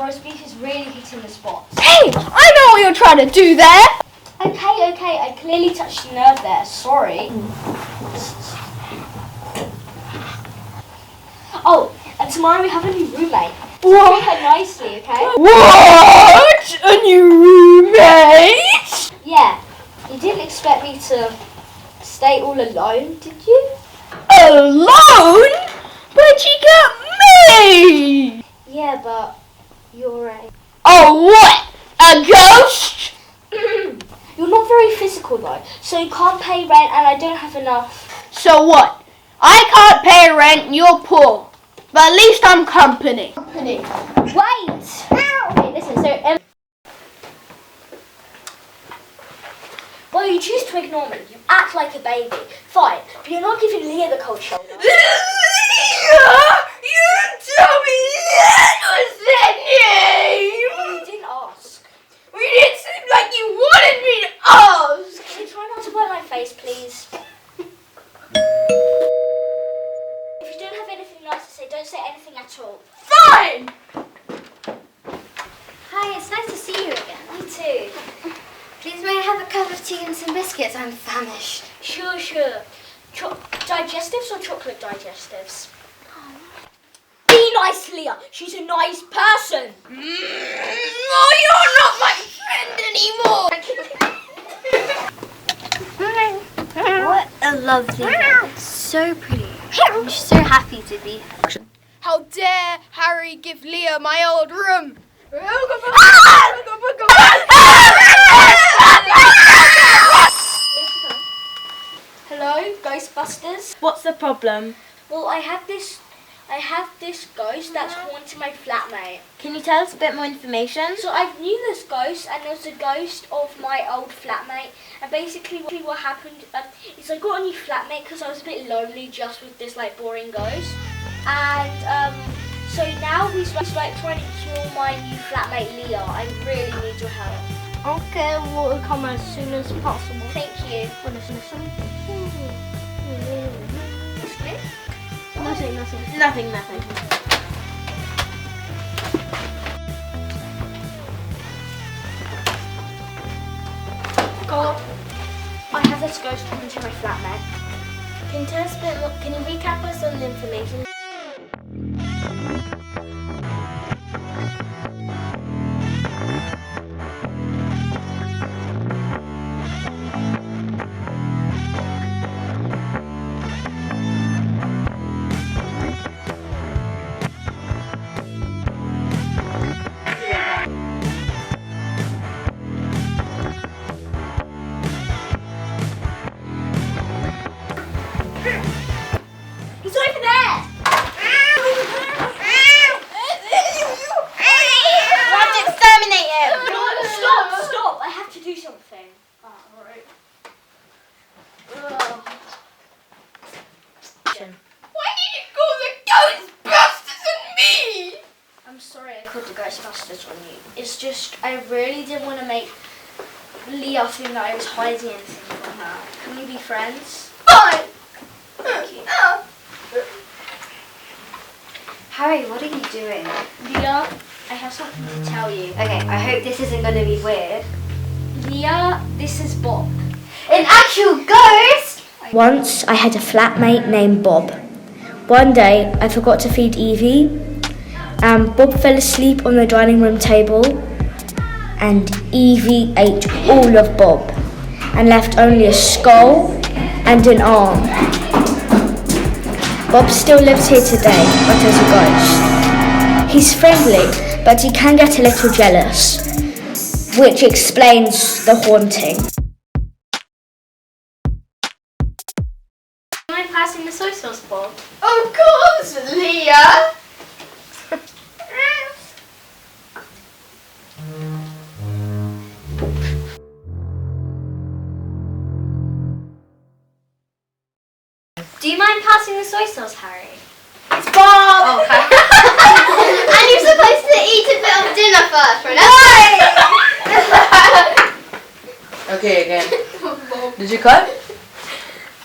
roast beef is really hitting the spot. Hey, I know what you're trying to do there. Okay, I clearly touched the nerve there. Sorry. Oh, and tomorrow we have a new roommate. What? Treat her nicely, okay? What? A new roommate? Yeah. You didn't expect me to stay all alone, did you? Alone? But you got me! Yeah, but you're a... Oh, what? A ghost? You're not very physical though, so you can't pay rent and I don't have enough. So what? I can't pay rent, you're poor. But at least I'm company. Wait! Okay, listen, so... well, you choose to ignore me. You act like a baby. Fine, but you're not giving Leah the cold shoulder. You told me that was that name! Well, you didn't ask. We didn't seem like you wanted me to ask! Can you try not to burn my face, please? If you don't have anything nice to say, don't say anything at all. Fine! Hi, it's nice to see you again. Me too. Please may I have a cup of tea and some biscuits? I'm famished. Sure. Digestives or chocolate digestives? Be nice, Leah. She's a nice person. Oh, you're not my friend anymore! What a lovely girl. So pretty. I'm so happy to be here. How dare Harry give Leah my old room? Hello, Ghostbusters. What's the problem? Well, I have this ghost that's haunting my flatmate. Can you tell us a bit more information? So I knew this ghost, and it was a ghost of my old flatmate. And basically, what happened is I got a new flatmate because I was a bit lonely just with this like boring ghost. And so now he's like trying to kill my new flatmate Leah. I really need your help. Okay, we'll come as soon as possible. Thank you. Nothing. God, I have this ghost haunting my flatmate. Can you tell us a bit more? Can you recap us on the information? He's over there! Exterminate him! Stop! I have to do something. Alright. Why did you call the Ghostbusters on me? I'm sorry I called the Ghostbusters on you. It's just, I really didn't want to make Leah think that I was hiding anything from her. Can we be friends? Fine. Thank you. Harry, what are you doing? Leah, I have something to tell you. Okay, I hope this isn't going to be weird. Leah, this is Bob. An actual ghost? Once I had a flatmate named Bob. One day I forgot to feed Evie and Bob fell asleep on the dining room table and Evie ate all of Bob and left only a skull and an arm. Bob still lives here today, but as a ghost. He's friendly, but he can get a little jealous, which explains the haunting. Am I passing the soy sauce, Bob? Of course, Leah. Do you mind passing the soy sauce, Harry? It's Bob. Oh, okay. And you're supposed to eat a bit of dinner first, right? Okay, again. Did you cut?